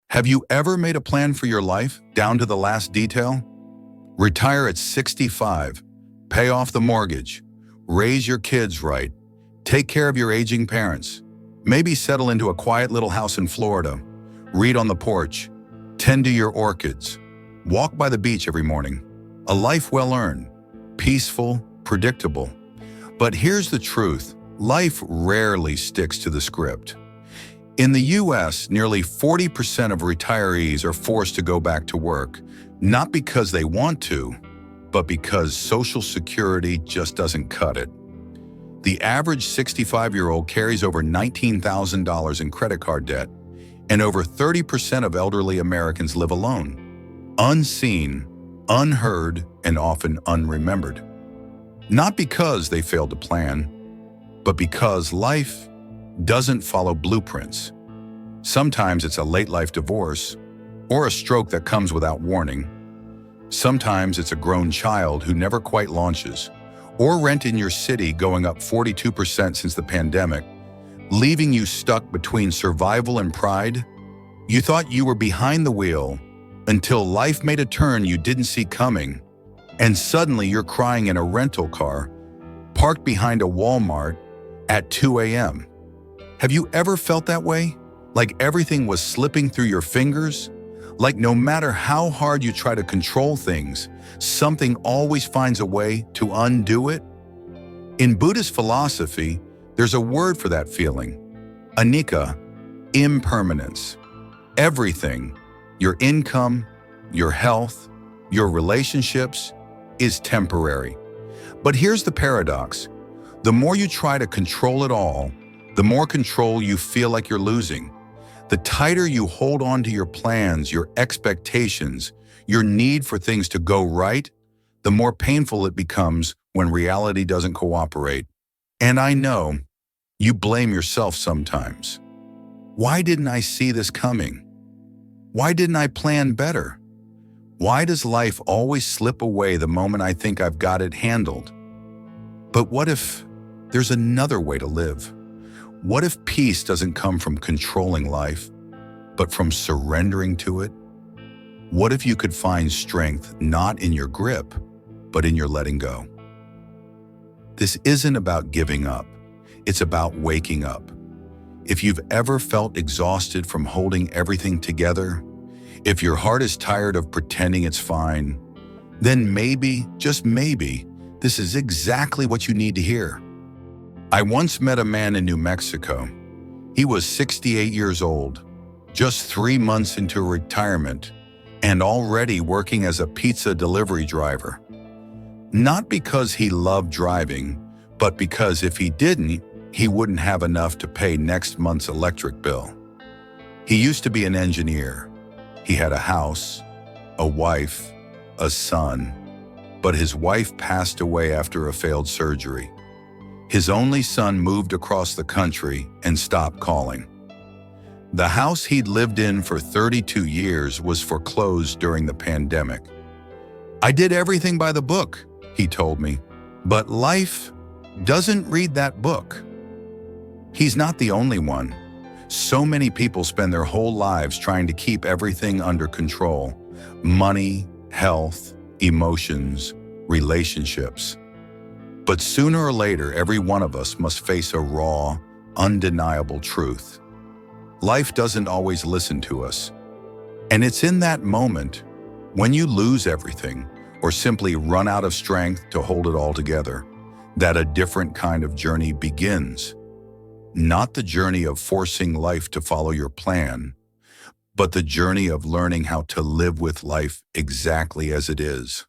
Have you ever made a plan for your life down to the last detail? Retire at 65, pay off the mortgage, raise your kids right, take care of your aging parents, maybe settle into a quiet little house in Florida, read on the porch, tend to your orchids, walk by the beach every morning. A life well earned, peaceful, predictable. But here's the truth, life rarely sticks to the script. In the US, nearly 40% of retirees are forced to go back to work, not because they want to, but because Social Security just doesn't cut it. The average 65-year-old carries over $19,000 in credit card debt, and over 30% of elderly Americans live alone, unseen, unheard, and often unremembered. Not because they failed to plan, but because life doesn't follow blueprints. Sometimes it's a late-life divorce or a stroke that comes without warning. Sometimes it's a grown child who never quite launches, or rent in your city going up 42% since the pandemic, leaving you stuck between survival and pride. You thought you were behind the wheel until life made a turn you didn't see coming, and suddenly you're crying in a rental car parked behind a Walmart at 2 a.m. Have you ever felt that way? Like everything was slipping through your fingers? Like no matter how hard you try to control things, something always finds a way to undo it? In Buddhist philosophy, there's a word for that feeling: anicca, impermanence. Everything, your income, your health, your relationships, is temporary. But here's the paradox. The more you try to control it all, the more control you feel like you're losing. The tighter you hold on to your plans, your expectations, your need for things to go right, the more painful it becomes when reality doesn't cooperate. And I know you blame yourself sometimes. Why didn't I see this coming? Why didn't I plan better? Why does life always slip away the moment I think I've got it handled? But what if there's another way to live? What if peace doesn't come from controlling life, but from surrendering to it? What if you could find strength not in your grip, but in your letting go? This isn't about giving up. It's about waking up. If you've ever felt exhausted from holding everything together, if your heart is tired of pretending it's fine, then maybe, just maybe, this is exactly what you need to hear. I once met a man in New Mexico. He was 68 years old, just 3 months into retirement, and already working as a pizza delivery driver. Not because he loved driving, but because if he didn't, he wouldn't have enough to pay next month's electric bill. He used to be an engineer. He had a house, a wife, a son, but his wife passed away after a failed surgery. His only son moved across the country and stopped calling. The house he'd lived in for 32 years was foreclosed during the pandemic. I did everything by the book, he told me, but life doesn't read that book. He's not the only one. So many people spend their whole lives trying to keep everything under control: money, health, emotions, relationships. But sooner or later, every one of us must face a raw, undeniable truth. Life doesn't always listen to us. And it's in that moment, when you lose everything or simply run out of strength to hold it all together, that a different kind of journey begins. Not the journey of forcing life to follow your plan, but the journey of learning how to live with life exactly as it is.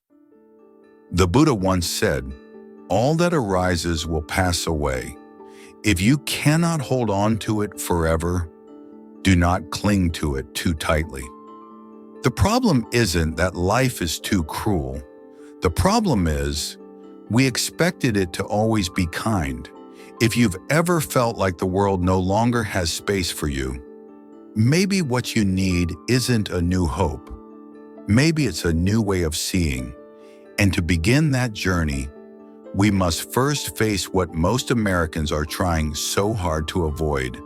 The Buddha once said, "All that arises will pass away. If you cannot hold on to it forever, do not cling to it too tightly." The problem isn't that life is too cruel. The problem is we expected it to always be kind. If you've ever felt like the world no longer has space for you, maybe what you need isn't a new hope. Maybe it's a new way of seeing. And to begin that journey, we must first face what most Americans are trying so hard to avoid: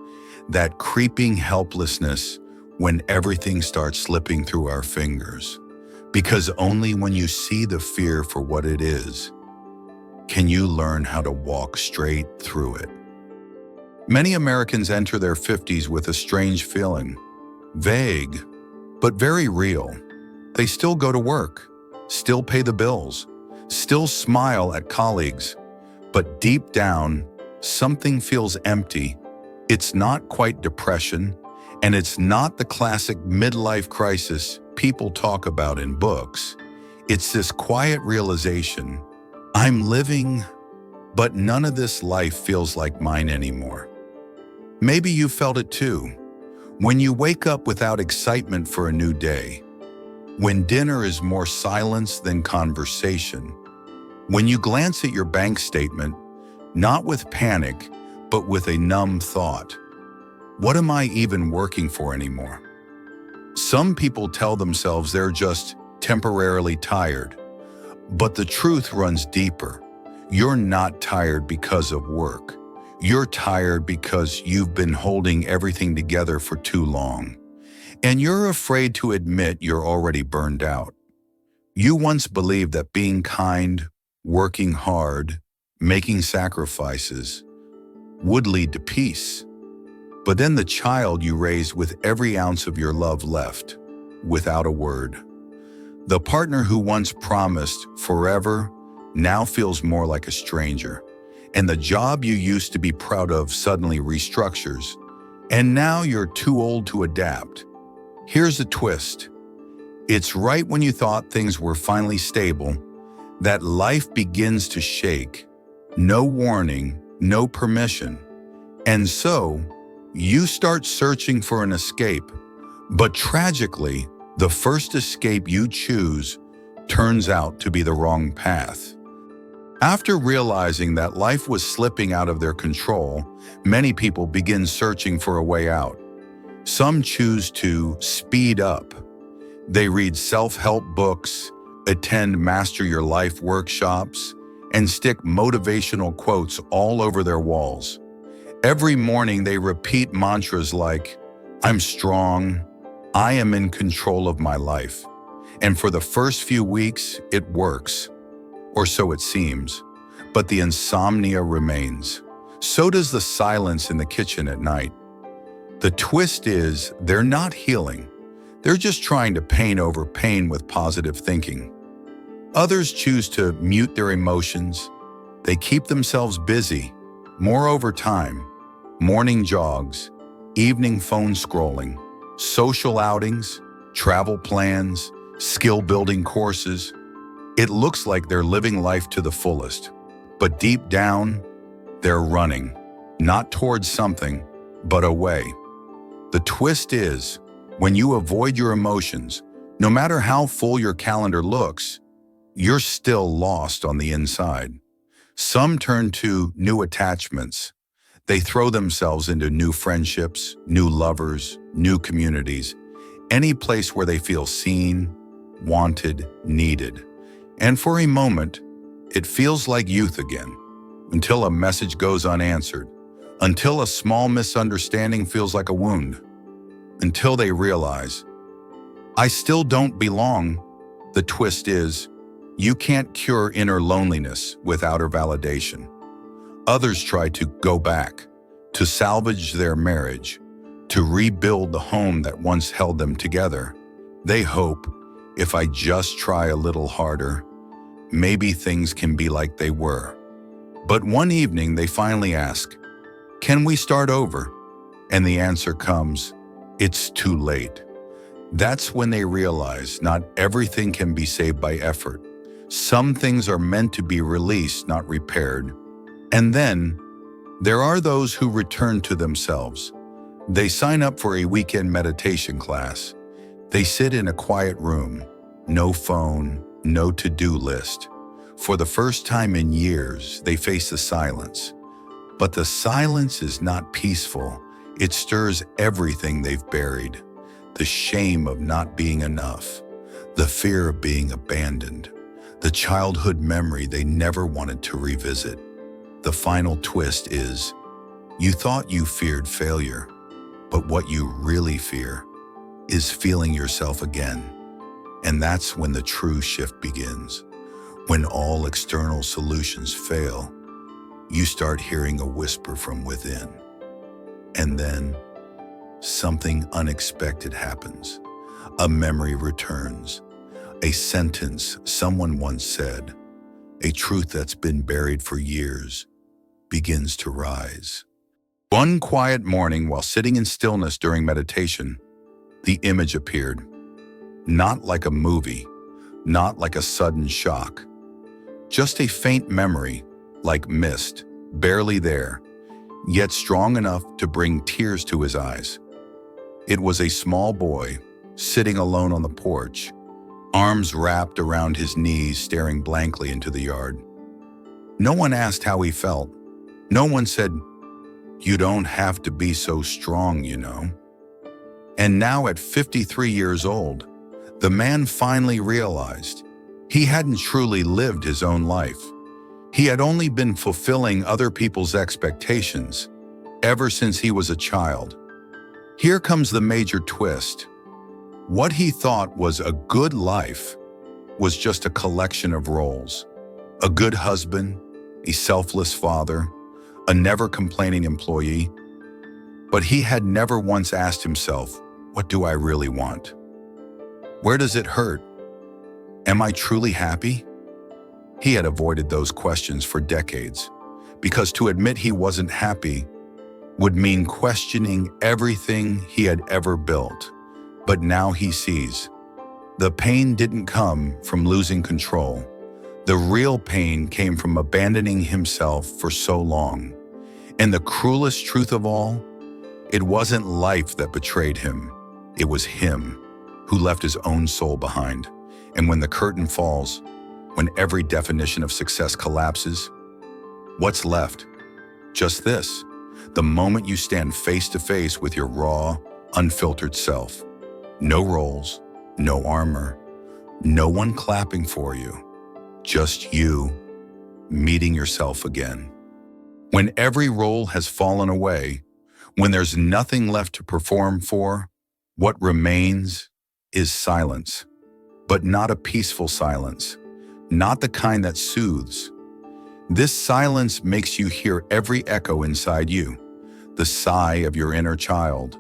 that creeping helplessness when everything starts slipping through our fingers. Because only when you see the fear for what it is, can you learn how to walk straight through it. Many Americans enter their 50s with a strange feeling, vague, but very real. They still go to work, still pay the bills, still smile at colleagues, but deep down, something feels empty. It's not quite depression, and it's not the classic midlife crisis people talk about in books. It's this quiet realization, I'm living, but none of this life feels like mine anymore. Maybe you felt it too. When you wake up without excitement for a new day, when dinner is more silence than conversation, when you glance at your bank statement, not with panic, but with a numb thought, what am I even working for anymore? Some people tell themselves they're just temporarily tired, but the truth runs deeper. You're not tired because of work. You're tired because you've been holding everything together for too long. And you're afraid to admit you're already burned out. You once believed that being kind, working hard, making sacrifices would lead to peace. But then the child you raised with every ounce of your love left, without a word. The partner who once promised forever now feels more like a stranger. And the job you used to be proud of suddenly restructures. And now you're too old to adapt. Here's the twist. It's right when you thought things were finally stable that life begins to shake. No warning, no permission. And so, you start searching for an escape. But tragically, the first escape you choose turns out to be the wrong path. After realizing that life was slipping out of their control, many people begin searching for a way out. Some choose to speed up. They read self-help books, attend Master Your Life workshops, and stick motivational quotes all over their walls. Every morning they repeat mantras like, I'm strong, I am in control of my life. And for the first few weeks, it works. Or so it seems. But the insomnia remains. So does the silence in the kitchen at night. The twist is they're not healing. They're just trying to pain over pain with positive thinking. Others choose to mute their emotions. They keep themselves busy, more overtime, morning jogs, evening phone scrolling, social outings, travel plans, skill-building courses. It looks like they're living life to the fullest, but deep down, they're running, not towards something, but away. The twist is, when you avoid your emotions, no matter how full your calendar looks, you're still lost on the inside. Some turn to new attachments. They throw themselves into new friendships, new lovers, new communities, any place where they feel seen, wanted, needed. And for a moment, it feels like youth again, until a message goes unanswered, until a small misunderstanding feels like a wound, until they realize, I still don't belong. The twist is, you can't cure inner loneliness with outer validation. Others try to go back, to salvage their marriage, to rebuild the home that once held them together. They hope, if I just try a little harder, maybe things can be like they were. But one evening they finally ask, can we start over? And the answer comes, it's too late. That's when they realize not everything can be saved by effort. Some things are meant to be released, not repaired. And then, there are those who return to themselves. They sign up for a weekend meditation class. They sit in a quiet room, no phone, no to-do list. For the first time in years, they face the silence. But the silence is not peaceful. It stirs everything they've buried. The shame of not being enough, the fear of being abandoned, the childhood memory they never wanted to revisit. The final twist is, you thought you feared failure, but what you really fear is feeling yourself again. And that's when the true shift begins. When all external solutions fail, you start hearing a whisper from within. And then something unexpected happens. A memory returns. A sentence someone once said, a truth that's been buried for years, begins to rise. One quiet morning, while sitting in stillness during meditation, the image appeared. Not like a movie, not like a sudden shock. Just a faint memory, like mist, barely there, yet strong enough to bring tears to his eyes. It was a small boy, sitting alone on the porch, arms wrapped around his knees, staring blankly into the yard. No one asked how he felt. No one said, "You don't have to be so strong, you know." And now at 53 years old, the man finally realized he hadn't truly lived his own life. He had only been fulfilling other people's expectations ever since he was a child. Here comes the major twist. What he thought was a good life was just a collection of roles. A good husband, a selfless father, a never-complaining employee. But he had never once asked himself, what do I really want? Where does it hurt? Am I truly happy? He had avoided those questions for decades, because to admit he wasn't happy would mean questioning everything he had ever built. But now he sees. The pain didn't come from losing control. The real pain came from abandoning himself for so long. And the cruelest truth of all, it wasn't life that betrayed him. It was him who left his own soul behind. And when the curtain falls, when every definition of success collapses, what's left? Just this, the moment you stand face to face with your raw, unfiltered self. No roles, no armor, no one clapping for you. Just you meeting yourself again. When every role has fallen away, when there's nothing left to perform for, what remains is silence. But not a peaceful silence, not the kind that soothes. This silence makes you hear every echo inside you, the sigh of your inner child,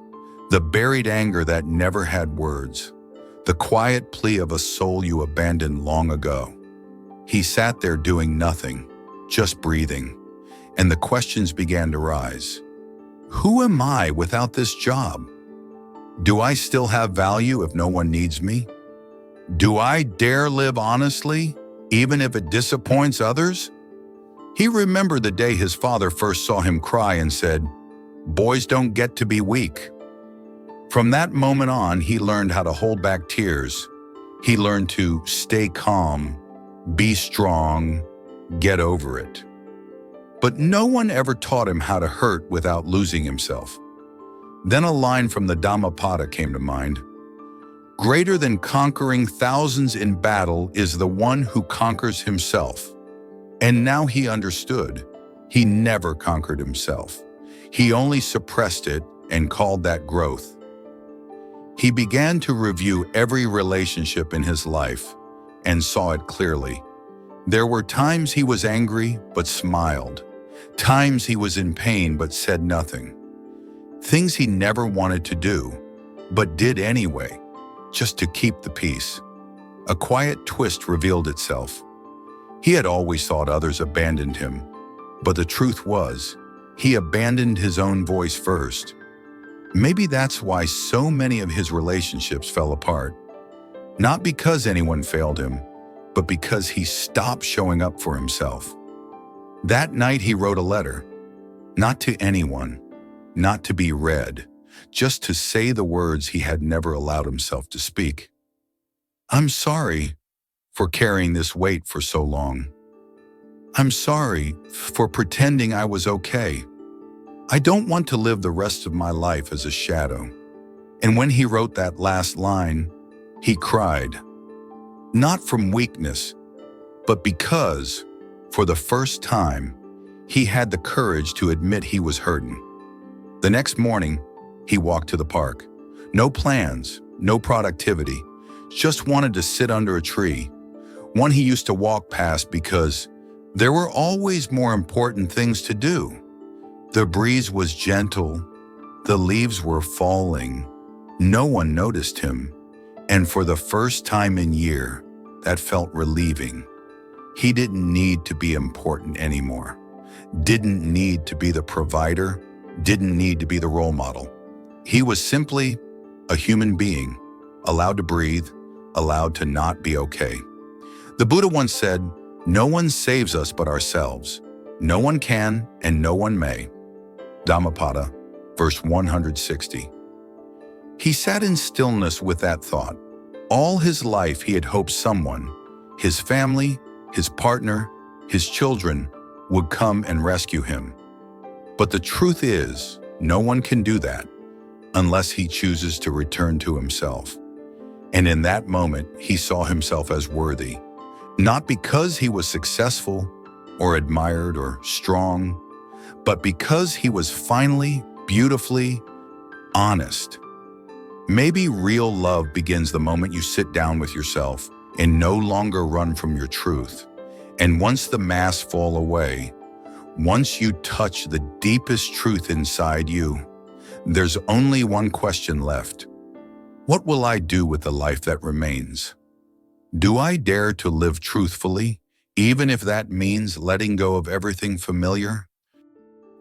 the buried anger that never had words, the quiet plea of a soul you abandoned long ago. He sat there doing nothing, just breathing, and the questions began to rise. Who am I without this job? Do I still have value if no one needs me? Do I dare live honestly, even if it disappoints others? He remembered the day his father first saw him cry and said, "Boys don't get to be weak." From that moment on, he learned how to hold back tears. He learned to stay calm, be strong, get over it. But no one ever taught him how to hurt without losing himself. Then a line from the Dhammapada came to mind. Greater than conquering thousands in battle is the one who conquers himself. And now he understood. He never conquered himself. He only suppressed it and called that growth. He began to review every relationship in his life and saw it clearly. There were times he was angry but smiled, times he was in pain but said nothing. Things he never wanted to do, but did anyway, just to keep the peace. A quiet twist revealed itself. He had always thought others abandoned him, but the truth was, he abandoned his own voice first. Maybe that's why so many of his relationships fell apart. Not because anyone failed him, but because he stopped showing up for himself. That night he wrote a letter, not to anyone, not to be read, just to say the words he had never allowed himself to speak. I'm sorry for carrying this weight for so long. I'm sorry for pretending I was okay. I don't want to live the rest of my life as a shadow. And when he wrote that last line, he cried. Not from weakness, but because, for the first time, he had the courage to admit he was hurting. The next morning, he walked to the park. No plans, no productivity, just wanted to sit under a tree, one he used to walk past because there were always more important things to do. The breeze was gentle, the leaves were falling, no one noticed him, and for the first time in years, that felt relieving. He didn't need to be important anymore, didn't need to be the provider, didn't need to be the role model. He was simply a human being, allowed to breathe, allowed to not be okay. The Buddha once said, "No one saves us but ourselves. No one can and no one may." Dhammapada, verse 160. He sat in stillness with that thought. All his life he had hoped someone, his family, his partner, his children, would come and rescue him. But the truth is, no one can do that unless he chooses to return to himself. And in that moment, he saw himself as worthy, not because he was successful or admired or strong, but because he was finally, beautifully honest. Maybe real love begins the moment you sit down with yourself and no longer run from your truth. And once the masks fall away, once you touch the deepest truth inside you, there's only one question left. What will I do with the life that remains? Do I dare to live truthfully, even if that means letting go of everything familiar?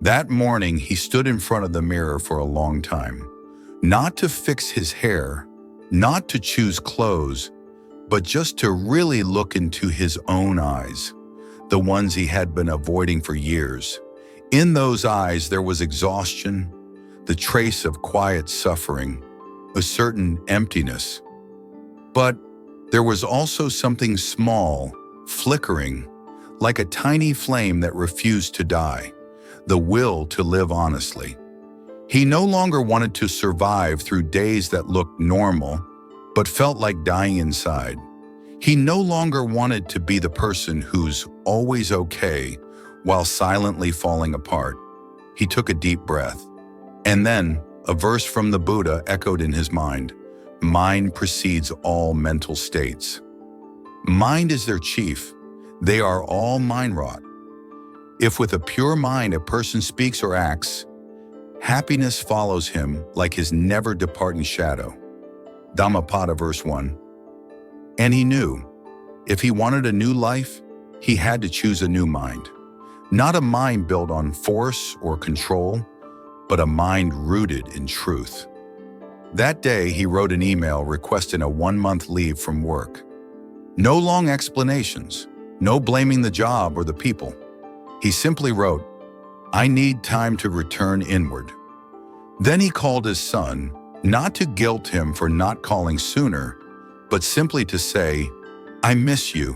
That morning, he stood in front of the mirror for a long time, not to fix his hair, not to choose clothes, but just to really look into his own eyes, the ones he had been avoiding for years. In those eyes, there was exhaustion, the trace of quiet suffering, a certain emptiness. But there was also something small, flickering, like a tiny flame that refused to die, the will to live honestly. He no longer wanted to survive through days that looked normal, but felt like dying inside. He no longer wanted to be the person who's always okay while silently falling apart. He took a deep breath. And then, a verse from the Buddha echoed in his mind. Mind precedes all mental states. Mind is their chief. They are all mind-wrought. If with a pure mind a person speaks or acts, happiness follows him like his never-departing shadow. Dhammapada, verse 1. And he knew, if he wanted a new life, he had to choose a new mind. Not a mind built on force or control, but a mind rooted in truth. That day, he wrote an email requesting a 1-month leave from work. No long explanations, no blaming the job or the people. He simply wrote, "I need time to return inward." Then he called his son, not to guilt him for not calling sooner, but simply to say, "I miss you."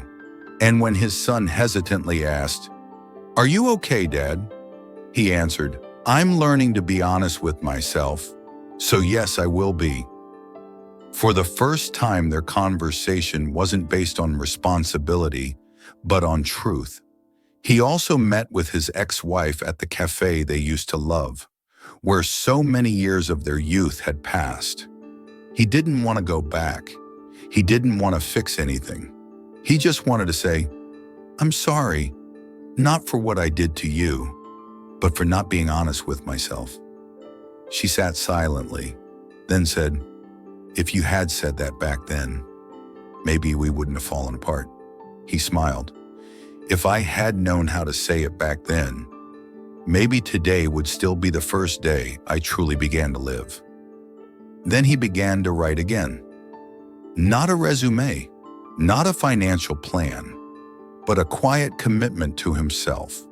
And when his son hesitantly asked, "Are you okay, Dad?" he answered, "I'm learning to be honest with myself, so yes, I will be." For the first time, their conversation wasn't based on responsibility, but on truth. He also met with his ex-wife at the cafe they used to love, where so many years of their youth had passed. He didn't want to go back. He didn't want to fix anything. He just wanted to say, "I'm sorry, not for what I did to you, but for not being honest with myself." She sat silently, then said, "If you had said that back then, maybe we wouldn't have fallen apart." He smiled. "If I had known how to say it back then, maybe today would still be the first day I truly began to live." Then he began to write again. Not a resume, not a financial plan, but a quiet commitment to himself.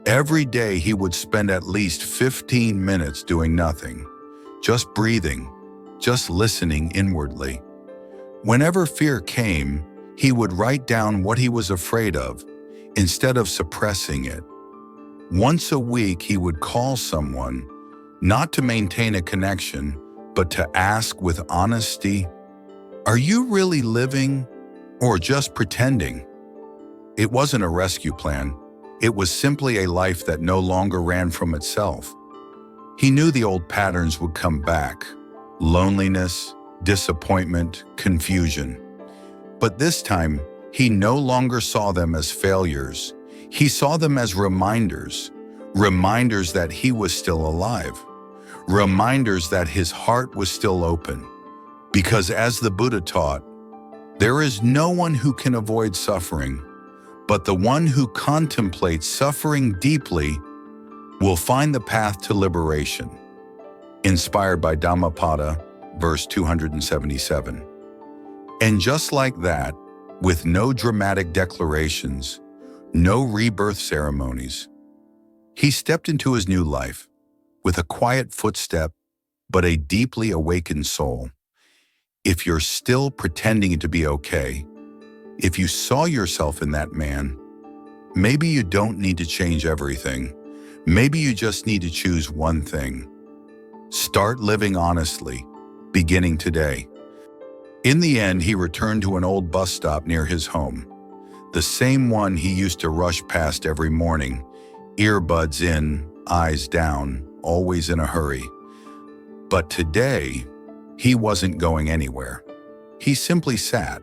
Every day he would spend at least 15 minutes doing nothing, just breathing, just listening inwardly. Whenever fear came, he would write down what he was afraid of, instead of suppressing it. Once a week, he would call someone, not to maintain a connection, but to ask with honesty, "Are you really living or just pretending?" It wasn't a rescue plan. It was simply a life that no longer ran from itself. He knew the old patterns would come back: loneliness, disappointment, confusion. But this time, he no longer saw them as failures. He saw them as reminders, reminders that he was still alive, reminders that his heart was still open. Because as the Buddha taught, there is no one who can avoid suffering, but the one who contemplates suffering deeply will find the path to liberation. Inspired by Dhammapada, verse 277. And just like that, with no dramatic declarations, no rebirth ceremonies, he stepped into his new life with a quiet footstep, but a deeply awakened soul. If you're still pretending to be okay, if you saw yourself in that man, maybe you don't need to change everything. Maybe you just need to choose one thing. Start living honestly, beginning today. In the end, he returned to an old bus stop near his home, the same one he used to rush past every morning, earbuds in, eyes down, always in a hurry. But today, he wasn't going anywhere. He simply sat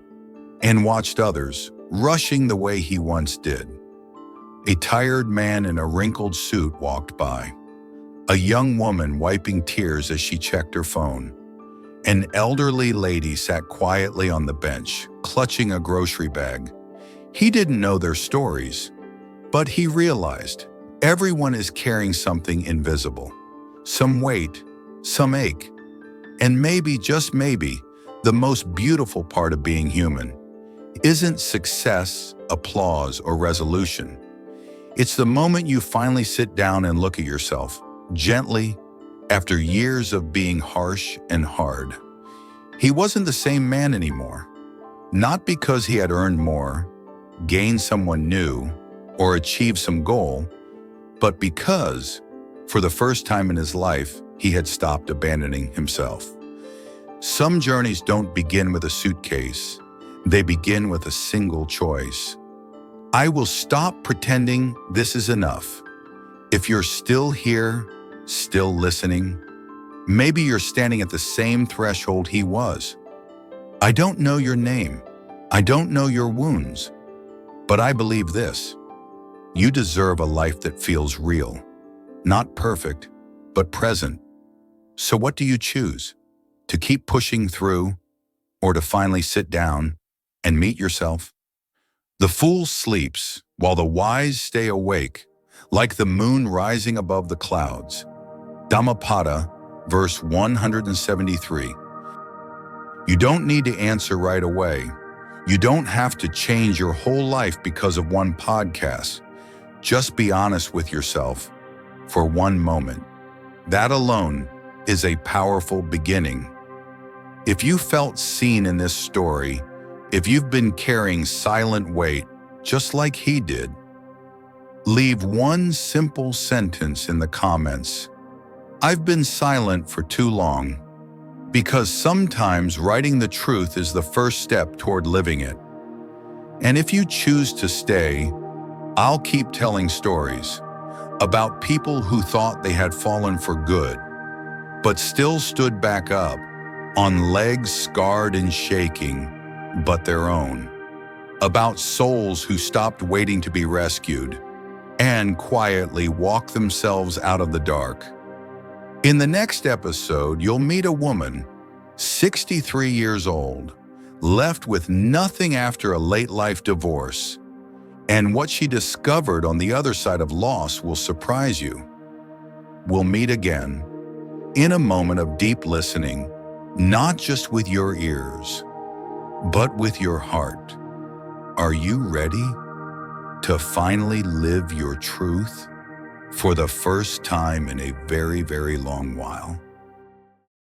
and watched others, rushing the way he once did. A tired man in a wrinkled suit walked by. A young woman wiping tears as she checked her phone. An elderly lady sat quietly on the bench, clutching a grocery bag. He didn't know their stories, but he realized everyone is carrying something invisible, some weight, some ache, and maybe, just maybe, the most beautiful part of being human isn't success, applause, or resolution. It's the moment you finally sit down and look at yourself, gently, after years of being harsh and hard. He wasn't the same man anymore, not because he had earned more, gained someone new, or achieved some goal, but because, for the first time in his life, he had stopped abandoning himself. Some journeys don't begin with a suitcase. They begin with a single choice. I will stop pretending this is enough. If you're still here, still listening, maybe you're standing at the same threshold he was. I don't know your name. I don't know your wounds. But I believe this. You deserve a life that feels real. Not perfect, but present. So what do you choose? To keep pushing through, or to finally sit down and meet yourself? The fool sleeps while the wise stay awake, like the moon rising above the clouds. Dhammapada, verse 173. You don't need to answer right away. You don't have to change your whole life because of one podcast. Just be honest with yourself for one moment. That alone is a powerful beginning. If you felt seen in this story, if you've been carrying silent weight just like he did, leave one simple sentence in the comments. I've been silent for too long, because sometimes writing the truth is the first step toward living it. And if you choose to stay, I'll keep telling stories about people who thought they had fallen for good, but still stood back up on legs scarred and shaking, but their own. About souls who stopped waiting to be rescued and quietly walked themselves out of the dark. In the next episode, you'll meet a woman, 63 years old, left with nothing after a late-life divorce. And what she discovered on the other side of loss will surprise you. We'll meet again in a moment of deep listening, not just with your ears, but with your heart. Are you ready to finally live your truth for the first time in a very, very long while?